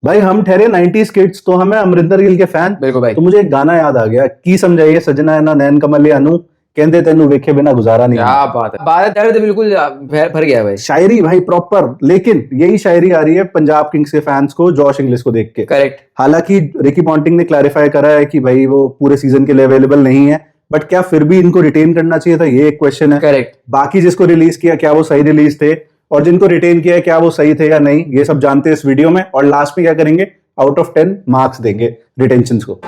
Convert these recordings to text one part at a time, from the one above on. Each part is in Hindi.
भाई हम ठहरे 90s किड्स, तो हमें अमरिंदर गिल के फैन। बिल्कुल भाई। तो मुझे एक गाना याद आ गया, की समझाइए सजना है ना नैन कमल अनु, कहते तेनू वेखे बिना गुजारा नहीं। क्या बात है, भारत दर्द बिल्कुल भर गया भाई। शायरी भाई प्रॉपर, लेकिन यही शायरी आ रही है पंजाब किंग्स के फैंस को जॉश इंग्लिश को देख के। करेक्ट। हालांकि रिकी पॉन्टिंग ने क्लैरिफाई करा है कि भाई वो पूरे सीजन के लिए अवेलेबल नहीं है, बट क्या फिर भी इनको रिटेन करना चाहिए था, ये एक क्वेश्चन है। करेक्ट। बाकी जिसको रिलीज किया क्या वो सही रिलीज थे, और जिनको रिटेन किया क्या वो सही थे या नहीं, ये सब जानते हैं इस वीडियो में। और लास्ट में क्या करेंगे, आउट ऑफ 10 मार्क्स देंगे रिटेंशन को।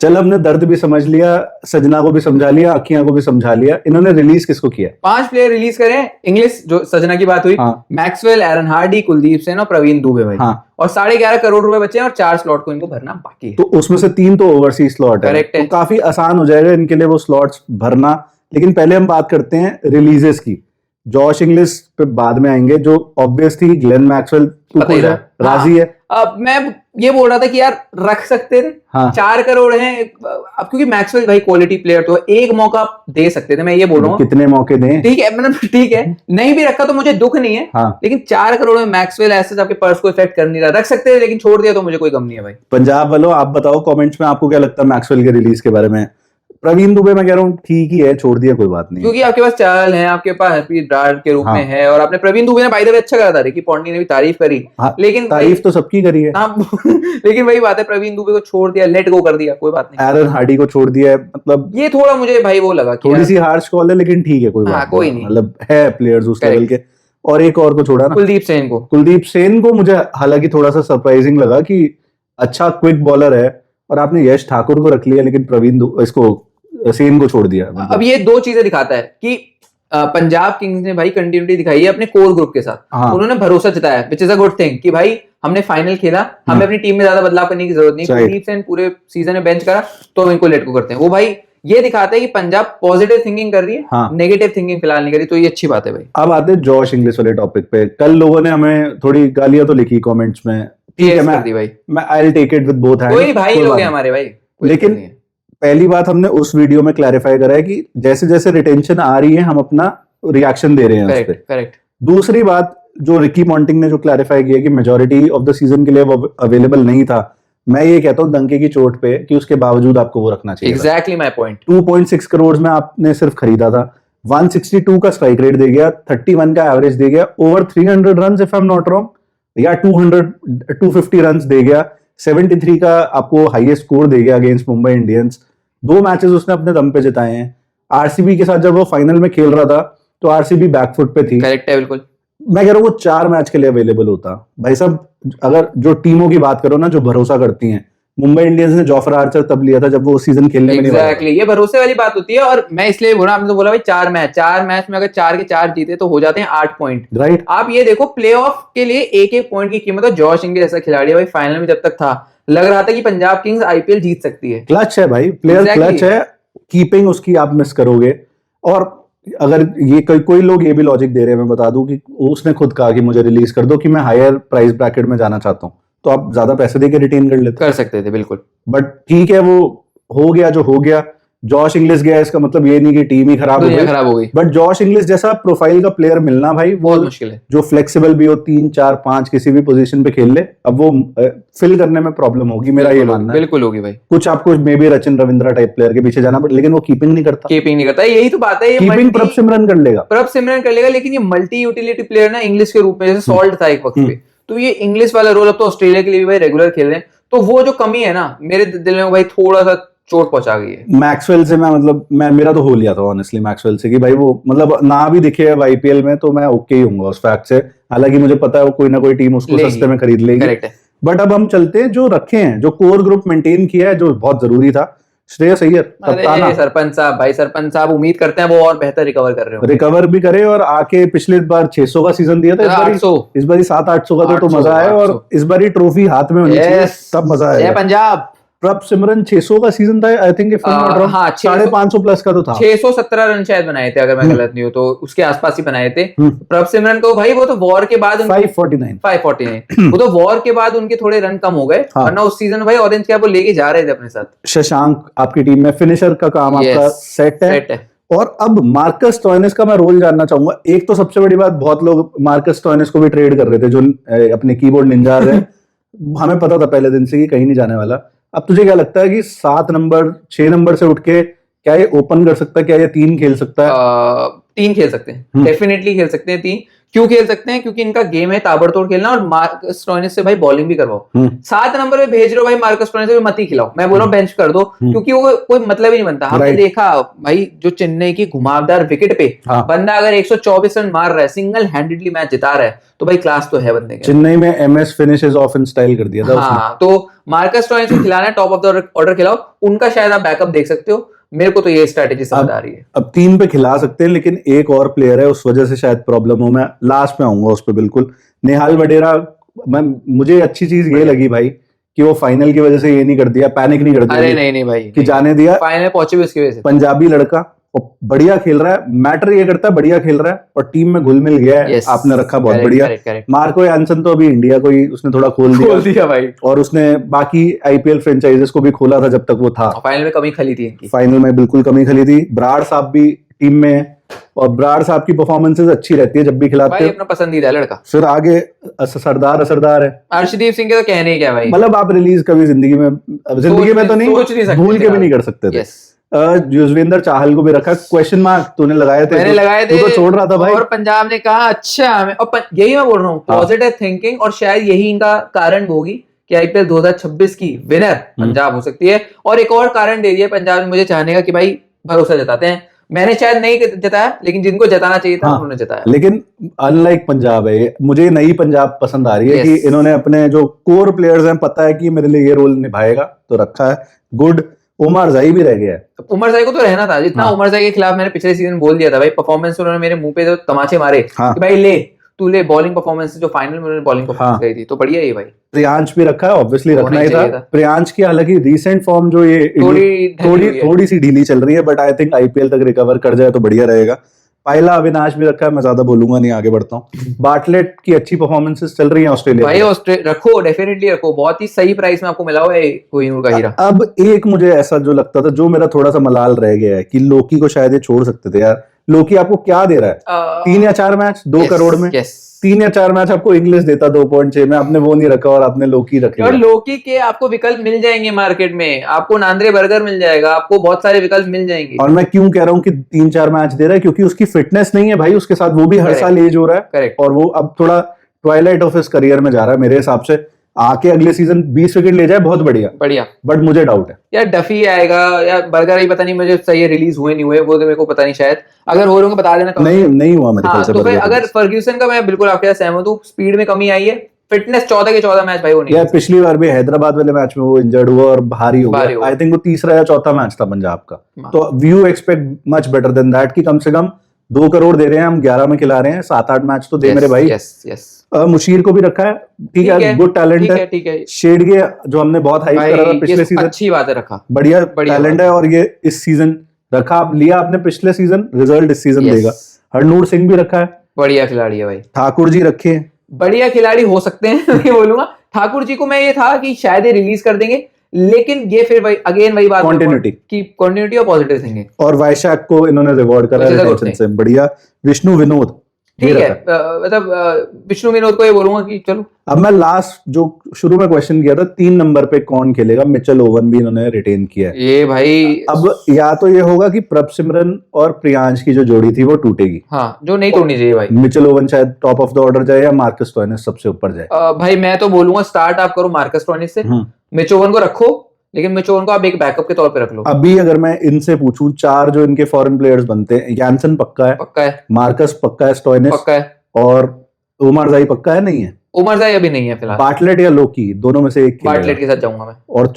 चल हमने दर्द भी समझ लिया, सजना को भी समझा लिया, अखियां को भी समझा लिया। इन्होंने रिलीज किसको किया? 5 प्लेयर रिलीज करें इंग्लिश, जो सजना की बात हुई। हाँ। मैक्सवेल, एरन हार्डी, कुलदीप सेन और प्रवीण दुबे भाई। हाँ। और 11.5 करोड़ रुपए बचे हैं और 4 स्लॉट को इनको भरना बाकी है। तो उसमें से 3 तो ओवरसीज स्लॉट है। करेक्ट है। तो काफी आसान हो जाएगा इनके लिए वो स्लॉट्स भरना। लेकिन पहले हम बात करते हैं रिलीजेस की। जॉश इंग्लिश पे बाद में आएंगे, जो ऑब्वियस थी ग्लेन मैक्सवेल। तू खुश है, राजी है? अब मैं ये बोल रहा था कि यार रख सकते थे। हाँ। 4 करोड़ हैं अब, क्योंकि मैक्सवेल भाई क्वालिटी प्लेयर तो एक मौका दे सकते थे, मैं ये बोल रहा हूँ। कितने मौके दें? ठीक है, मतलब ठीक है, नहीं भी रखा तो मुझे दुख नहीं है। हाँ। लेकिन 4 करोड़ में मैक्सवेल ऐसे आपके पर्स को इफेक्ट कर नहीं रहा, रख सकते थे, लेकिन छोड़ दिया तो मुझे कोई गम नहीं है भाई। पंजाब वालों आप बताओ कमेंट्स में, आपको क्या लगता है मैक्सवेल के रिलीज के बारे में? प्रवीण दुबे मैं कह रहा हूँ ठीक ही है, छोड़ दिया कोई बात नहीं, क्योंकि आपके पास चाल है, आपके पास हरप्रीत ब्राड के रूप में है, और आपने प्रवीण दुबे ने बाय द वे अच्छा करा था, रिकी पॉन्टिंग ने भी तारीफ करी। हाँ, लेकिन तारीफ तो सबकी करी है। हाँ लेकिन वही बात है, प्रवीण दुबे को छोड़ दिया, लेट गो कर दिया, कोई बात नहीं। एरन हार्डी को छोड़ दिया है, मतलब ये थोड़ा मुझे भाई वो लगा, थोड़ी सी हार्श कॉल है, लेकिन ठीक है कोई बात कोई नहीं, मतलब है प्लेयर्स उस लेवल के। और एक और को छोड़ा ना, कुलदीप सेन को। कुलदीप सेन को मुझे हालांकि थोड़ा सा सरप्राइजिंग लगा कि अच्छा क्विक बॉलर है, और आपने यश ठाकुर को रख लिया, लेकिन प्रवीण इसको सेन को छोड़ दिया। अब ये 2 चीजें दिखाता है कि पंजाब किंग्स ने भाई कंटिन्यूटी दिखाई है अपने कोर ग्रुप के साथ। हाँ। उन्होंने भरोसा जताया, which is a good thing, कि भाई हमने फाइनल खेला, हमें अपनी टीम में ज्यादा बदलाव करने की जरूरत नहीं। कुलदीप सेन पूरे सीजन में बेंच करा तो हम इनको लेट को करते हैं। वो भाई ये दिखाता है कि पंजाब पॉजिटिव थिंकिंग कर रही है। हाँ। नेगेटिव थिंकिंग फिलहाल नहीं कर रही, तो ये अच्छी बात है भाई। अब आते हैं जॉश इंग्लिश वाले टॉपिक पे। कल लोगों ने हमें थोड़ी गालियां तो लिखी कमेंट्स में, ठीक है, मैं I will take it with both hands. कोई भाई लोग हैं हमारे भाई। लेकिन पहली बात हमने उस वीडियो में क्लैरिफाई करा है कि जैसे जैसे रिटेंशन आ रही है हम अपना रिएक्शन दे रहे हैं उस पे। करेक्ट। दूसरी बात जो रिकी पॉन्टिंग ने जो क्लैरिफाई किया कि मेजॉरिटी ऑफ द सीजन के लिए वो अवेलेबल नहीं था, मैं ये कहता हूँ डंके की चोट पे कि उसके बावजूद आपको वो रखना चाहिए। Exactly my point. 2.6 करोड़ में आपने सिर्फ खरीदा था, 162 का स्ट्राइक रेट दे गया, 31 का एवरेज दे गया, over 300 run if I am not wrong, या 250 रन दे गया, 73 का आपको हाईएस्ट स्कोर दे गया अगेंस्ट मुंबई इंडियंस। 2 मैचेस उसने अपने दम पे जिताए हैं। आरसीबी के साथ जब वो फाइनल में खेल रहा था तो आरसीबी बैकफुट पे थी। करेक्ट है, बिल्कुल। मैं कह रहा हूँ वो 4 मैच के लिए अवेलेबल होता भाई साहब। अगर जो टीमों की बात करो ना जो भरोसा करती हैं, मुंबई इंडियंस ने जॉफर आर्चर तब लिया था जब वो सीजन खेलने में नहीं आया। एग्जैक्टली, ये भरोसे वाली बात होती है। और मैं इसलिए बोला, आपने तो बोला भाई 4 मैच में अगर 4 के 4 जीते तो हो जाते हैं 8 पॉइंट। राइट। आप ये देखो, प्लेऑफ के लिए एक पॉइंट की कीमत है। जॉश इंग्लिश ऐसा खिलाड़ी है भाई, फाइनल में जब तक था लग रहा था कि पंजाब किंग्स आईपीएल जीत सकती है। क्लच है भाई, प्लेयर क्लच है, कीपिंग उसकी आप मिस करोगे। और अगर ये कोई लोग ये भी लॉजिक दे रहे हैं, मैं बता दूं कि उसने खुद कहा कि मुझे रिलीज कर दो कि मैं हायर प्राइस ब्रैकेट में जाना चाहता हूं, तो आप ज्यादा पैसे देके रिटेन कर सकते थे, बिल्कुल। बट ठीक है, वो हो गया जो हो गया। जॉश इंग्लिश गया, इसका मतलब ये नहीं कि टीम ही खराब हो गई। बट जॉश इंग्लिश जैसा प्रोफाइल का प्लेयर मिलना भाई बहुत मुश्किल है, जो फ्लेक्सिबल भी हो, 3 4 5 किसी भी पोजीशन पे खेल ले। अब वो फिल करने में प्रॉब्लम होगी, मेरा ये मानना है। बिल्कुल होगी भाई। कुछ आपको may be Rachin Ravindra type player के पीछे जाना पड़े, लेकिन वो कीपिंग नहीं करता। यही तो बात है। कीपिंग प्रभ सिमरन कर लेगा, लेकिन ये मल्टी यूटिलिटी प्लेयर ना इंग्लिश के रूप में, जैसे सॉल्ट था एक वक्त पे, तो ये इंग्लिश वाला रोल अब तो ऑस्ट्रेलिया के लिए भी भाई रेगुलर खेल रहे हैं। तो वो जो कमी है ना मेरे दिल में भाई थोड़ा सा चोट पहुंचा गई है। मैक्सवेल से मैं मेरा तो हो लिया था ऑनेस्टली मैक्सवेल से कि भाई वो मतलब ना भी दिखे अब आईपीएल में तो मैं ओके ही हूँ उस फैक्ट से। हालांकि मुझे पता है वो कोई ना कोई टीम उसको सस्ते में खरीद लेगी। बट अब हम चलते हैं जो रखे हैं, जो कोर ग्रुप मेंटेन किया है, जो बहुत जरूरी था। श्रेयस अय्यर कप्तान, सरपंच साहब उम्मीद करते हैं वो और बेहतर रिकवर भी करे, और आके पिछले बार 600 का सीजन दिया था, इस बार 700-800 का तो मजा आया। और इस बार ही ट्रॉफी हाथ में होनी चाहिए, तब मजा आया। पंजाब प्रभ सिमरन 600 का सीजन था आई थिंक, 550 प्लस का तो था। 617 रन शायद बनाए थे, अगर मैं गलत नहीं हूँ तो उसके आसपास ही बनाए थे प्रभ सिमरन को भाई। वो तो वॉर के बाद 549 वो तो वॉर के बाद उनके थोड़े रन कम हो गए, वरना उस सीजन भाई ऑरेंज कैप वो लेके जा रहे थे अपने साथ। शशांक आपकी टीम में फिनिशर का काम आपका सेट है। और अब मार्कस स्टोइनिस का मैं रोल जानना चाहूंगा। एक तो सबसे बड़ी बात, बहुत लोग मार्कस स्टोइनिस को भी ट्रेड कर रहे थे, जो अपने कीबोर्ड निंजाज है। हमें पता था पहले दिन से कि कहीं नहीं जाने वाला। अब तुझे क्या लगता है कि 7 नंबर 6 नंबर से उठ के क्या ये ओपन कर सकता है, क्या ये 3 खेल सकता है? 3 खेल सकते हैं, डेफिनेटली खेल सकते हैं 3। क्यों खेल सकते हैं? क्योंकि इनका गेम है ताबड़तोड़ खेलना, और मार्कस स्टोइनिस से भाई बॉलिंग भी करवाओ। 7 नंबर पे भेज रहे हो भाई, मार्कस स्टोइनिस से मत ही खिलाओ, मैं बोल रहा हूँ बेंच कर दो, क्योंकि वो कोई मतलब ही नहीं बनता। हमने देखा भाई, जो चेन्नई की घुमावदार विकेट पे बंदा अगर 124 रन मार रहा है, सिंगल हैंडेडली मैच जिता रहा है, तो भाई क्लास तो है बंदे का। चेन्नई में MS finishes of in style कर दिया था हाँ, तो मार्कस स्टोइनिस को खिलाना है, टॉप ऑफ द ऑर्डर खिलाओ, उनका शायद आप बैकअप देख सकते हो। मेरे को तो ये स्ट्रैटेजी समझ आ रही है। अब 3 पे खिला सकते हैं, लेकिन एक और प्लेयर है, उस वजह से शायद प्रॉब्लम हो। मैं लास्ट में आऊंगा उस पे बिल्कुल। नेहाल वडेरा, मुझे अच्छी चीज ये लगी भाई कि वो फाइनल की वजह से ये नहीं कर दिया, पैनिक नहीं कर दिया। अरे नहीं भाई, कि जाने दिया, फाइनल पहुंचे भी उसकी वजह से। पंजाबी लड़का और बढ़िया खेल रहा है। मैटर ये करता है बढ़िया खेल रहा है और टीम में घुल मिल गया है। आपने रखा बहुत बढ़िया। मार्को यानसन तो अभी इंडिया को ही उसने थोड़ा खोल दिया भाई, और उसने बाकी आईपीएल फ्रेंचाइजेस को भी खोला था जब तक वो था। फाइनल में कमी खली थी इनकी, फाइनल में बिल्कुल कमी खली थी। ब्राड साहब भी टीम में है, और ब्राड साहब की परफॉर्मेंसेस अच्छी रहती है जब भी खिलाते हैं। अपना पसंदीदा लड़का। फिर आगे सरदार है। अर्शदीप सिंह के तो कहने ही क्या भाई, मतलब आप रिलीज कभी जिंदगी में तो नहीं, भूल के भी नहीं कर सकते थे। युजवेंद्र चाहल को भी रखा, क्वेश्चन मार्क तूने लगाए थे, मैंने लगाए थे, तो छोड़ रहा था भाई। और पंजाब ने कहा अच्छा, और यही मैं बोल रहा हूँ, पॉजिटिव थिंकिंग, और शायद यही इनका कारण होगी कि आईपीएल 2026 की विनर पंजाब हो सकती है। और एक और कारण दे दिया पंजाब ने मुझे चाहने का कि भाई भरोसा जताते हैं। मैंने शायद नहीं जताया, लेकिन जिनको जताना चाहिए था उन्होंने जताया। लेकिन अनलाइक पंजाब है, मुझे नई पंजाब पसंद आ रही है कि इन्होंने अपने जो कोर प्लेयर्स हैं, पता है कि मेरे लिए ये रोल निभाएगा, तो रखा है। गुड। उमर जाई भी रह गया है। उमर जाई को तो रहना था, जितना उमर जाई के खिलाफ मैंने पिछले सीजन बोल दिया था भाई, परफॉर्मेंस उन्होंने मेरे मुंह पे तो तमाचे मारे कि भाई तू ले बॉलिंग परफॉर्मेंस, जो फाइनल में उन्होंने बॉलिंग परफॉर्मेंस गई थी, तो बढ़िया ही भाई। प्रियांश भी रखा है, ऑब्वियसली रखना ही था। प्रियांश की हालांकि रीसेंट फॉर्म जो ये थोड़ी सी ढीली चल रही है, बट आई थिंक आईपीएल तक रिकवर कर जाए तो बढ़िया रहेगा। पहला अविनाश भी रखा है, मैं ज्यादा बोलूंगा नहीं, आगे बढ़ता हूँ। बाटलेट की अच्छी परफॉर्मेंसेस चल रही है ऑस्ट्रेलिया भाई, रखो, डेफिनेटली रखो, बहुत ही सही प्राइस में आपको मिला हुआ है कोहिनूर का हीरा। अब एक मुझे ऐसा जो लगता था, जो मेरा थोड़ा सा मलाल रह गया है, कि लोकी को शायद ये छोड़ सकते थे यार। लोकी आपको क्या दे रहा है? 3 या 4 मैच 2 करोड़ में। 3 या 4 मैच आपको इंग्लिश देता 2.6 में, आपने वो नहीं रखा और आपने लोकी रखे। और लोकी के आपको विकल्प मिल जाएंगे मार्केट में, आपको नांद्रे बर्गर मिल जाएगा, आपको बहुत सारे विकल्प मिल जाएंगे। और मैं क्यों कह रहा हूँ कि 3-4 मैच दे रहा है, क्योंकि उसकी फिटनेस नहीं है भाई उसके साथ, वो भी हर साल एज हो रहा है। करेक्ट। और वो अब थोड़ा ट्वाइलाइट ऑफ हिज करियर में जा रहा है मेरे हिसाब से। आके अगले सीजन 20 विकेट ले जाए, बहुत बढ़िया। बट मुझे डाउट है यार, डफी आएगा या बर्गर ही, पता नहीं मुझे सही रिलीज हुए नहीं हुए, वो तो मेरे को पता नहीं, शायद अगर हो रहे होंगे बता देना। नहीं हुआ मेरे ख्याल से। तो फिर अगर फर्ग्यूसन का, मैं बिल्कुल आपके साथ सहमत हूँ, स्पीड में कमी आई है, फिटनेस 14 के 14 मैच भाई वो नहीं। यार पिछली बार भी हैदराबाद वाले मैच में वो इंजर्ड हुआ और भारी हो गया। आई थिंक वो तीसरा या चौथा मैच था पंजाब का। तो view expect much better than that, कि कम से कम 2 करोड़ दे रहे हैं, हम 11 में खिला रहे हैं, 7-8 मैच तो दे मेरे भाई। मुशीर को भी रखा है, ठीक है, गुड टैलेंट है। शेडगे जो हमने बहुत हाइप करा था पिछले सीजन, अच्छी बात है, रखा, बढ़िया टैलेंट है, और ये इस सीजन रखा, लिया आपने पिछले सीजन, रिजल्ट इस सीजन देगा। हरनूर सिंह भी रखा है, बढ़िया खिलाड़ी है भाई। ठाकुर जी रखे हैं, बढ़िया खिलाड़ी हो सकते हैं। मैं बोलूंगा ठाकुर जी को, मैं ये था कि शायद ये रिलीज कर देंगे, लेकिन ये फिर वही बात, कंटिन्यूटी और पॉजिटिव थिंकिंग। और वैशाख को इन्होंने रिवॉर्ड करा रिटेंशन से, बढ़िया। विष्णु विनोद, ठीक है, मतलब विष्णु विनोद को ये बोलूंगा कि चलो। अब मैं लास्ट जो शुरू में क्वेश्चन किया था, 3 नंबर पे कौन खेलेगा, मिचेल ओवन भी इन्होंने रिटेन किया है। ये भाई अब या तो ये होगा कि प्रभसिमरन और प्रियांश की जो जोड़ी थी वो टूटेगी, हाँ, जो नहीं तोड़नी चाहिए भाई। मिचेल ओवन शायद टॉप ऑफ द ऑर्डर जाए, या मार्कस स्टोइनिस सबसे ऊपर जाए। भाई मैं तो बोलूंगा स्टार्ट आप करो मार्कस स्टोइनिस से, मिच ओवन को रखो, लेकिन मिच ओवन को आप एक बैकअप के तौर पे रख लो। अभी अगर मैं इनसे पूछूं, 4 जो इनके फॉरेन प्लेयर्स बनते हैं, यानसन पक्का है, मार्कस पक्का है, स्टोइनिस पक्का है, और उमर जाई पक्का है, नहीं है? उमर जाई अभी नहीं है फिलहाल। बाटलेट या लोकी, दोनों में से एक। बाटलेट के साथ जाऊंगा मैं। और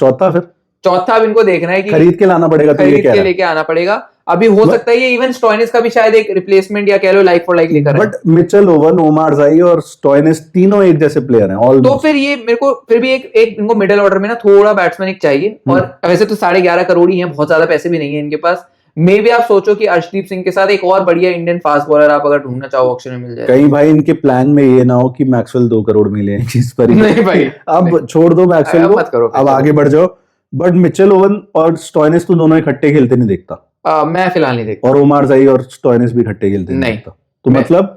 चौथा अब इनको देखना है कि खरीद के लाना पड़ेगा, खरीद के लेके आना पड़ेगा। अभी हो सकता है ये इवन स्टोइनिस का भी शायद एक रिप्लेसमेंट या कह लो लाइक फॉर लाइक लेकर, बट मिचेल ओवन, उमर जाई और स्टोइनिस तीनों एक जैसे प्लेयर हैं ऑलमोस्ट। तो फिर ये मेरे को फिर भी एक इनको मिडिल ऑर्डर में ना थोड़ा बैट्समैन एक चाहिए। और वैसे तो 11.5 करोड़ ही है, बहुत ज्यादा पैसे भी नहीं है इनके पास। मे भी आप सोचो कि अर्शदीप सिंह के साथ एक और बढ़िया इंडियन फास्ट बॉलर आप अगर ढूंढना चाहो ऑक्शन में मिल जाए। कहीं भाई इनके प्लान में ये ना हो कि मैक्सवेल 2 करोड़ मिले इस पर। नहीं भाई, अब छोड़ दो मैक्सवेल को, अब आगे बढ़ जाओ। बट मिचेल ओवन और स्टोइनिस तो दोनों इकट्ठे खेलते नहीं देखता। मैं फिलहाल नहीं देखता। और ओमार जाई और स्टोइनिस भी खट्टे खेलते नहीं। तो मतलब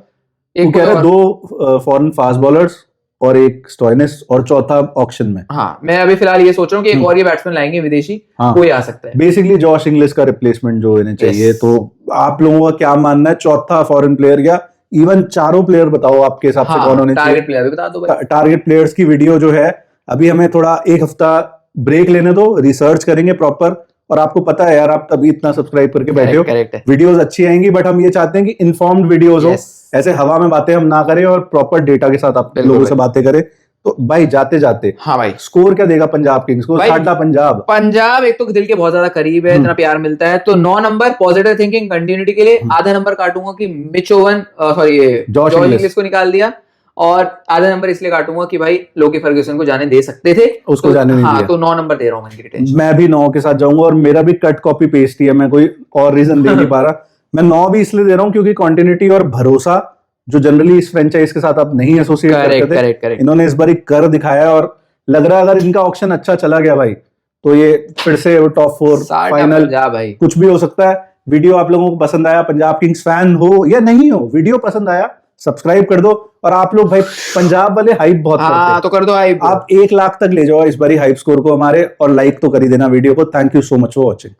एक तू कह रहा है और- 2 फॉरेन फास्ट बॉलर्स और एक स्टोइनिस और चौथा ऑक्शन में। हाँ, मैं अभी फिलहाल ये सोच रहा हूँ कि एक और ये बैट्समैन लाएंगे विदेशी, हाँ। कोई आ सकता है। बेसिकली जॉश इंग्लिश का रिप्लेसमेंट जो इन्हें चाहिए। Yes. तो आप लोगों का क्या मानना है, चौथा फॉरेन प्लेयर या इवन चारों प्लेयर बताओ आपके हिसाब से कौन होने चाहिए? टारगेट प्लेयर भी बता दो भाई। टारगेट प्लेयर्स की वीडियो जो है, अभी हमें थोड़ा एक हफ्ता ब्रेक लेने दो, रिसर्च करेंगे प्रॉपर। और आपको पता है यार, आप तभी इतना सब्सक्राइब करके बैठे हो, करेक्ट है। वीडियोस अच्छी आएंगी, बट हम ये चाहते हैं कि इन्फॉर्म्ड वीडियोस हो, Yes. ऐसे हवा में बातें हम ना करें और प्रॉपर डेटा के साथ आप बिल्कुल लोगों से भाई। बातें करें। तो भाई जाते जाते हाँ भाई, स्कोर क्या देगा पंजाब किंग्स को? भाई, साडा पंजाब। पंजाब एक तो दिल के बहुत ज्यादा करीब है, इतना प्यार मिलता है, तो 9 नंबर पॉजिटिव थिंकिंग कंटिन्यूटी के लिए आधा नंबर काटूंगा कि मिच ओवन सॉरी ये जॉश जॉर्ज इंग्लिश इंग्लिश को निकाल दिया, और आधा नंबर इसलिए काटूंगा कि भाई लोकी फर्ग्यूसन को जाने दे सकते थे, उसको तो, जाने नहीं हाँ, दिया। तो 9 नंबर दे रहा हूँ मैं इनकी रिटेंशन। मैं भी 9 के साथ जाऊंगा, और मेरा भी कट कॉपी पेस्ट ही है, मैं कोई और रीजन दे नहीं पा रहा। मैं 9 भी इसलिए दे रहा हूँ क्योंकि कंटिन्यूटी और भरोसा जो जनरली इस फ्रेंचाइज के साथ आप नहीं एसोसिएट करते थे, इन्होंने इस बार एक कर दिखाया है। और लग रहा है अगर इनका ऑक्शन अच्छा चला गया भाई, तो ये फिर से टॉप 4 फाइनल भाई कुछ भी हो सकता है। वीडियो आप लोगों को पसंद आया, पंजाब किंग्स फैन हो या नहीं हो, वीडियो पसंद आया सब्सक्राइब कर दो। और आप लोग भाई पंजाब वाले हाइप बहुत करते हैं, तो कर दो हाइप। आप 1 लाख तक ले जाओ इस बारी हाइप स्कोर को हमारे, और लाइक तो कर ही देना वीडियो को। Thank you so much for watching.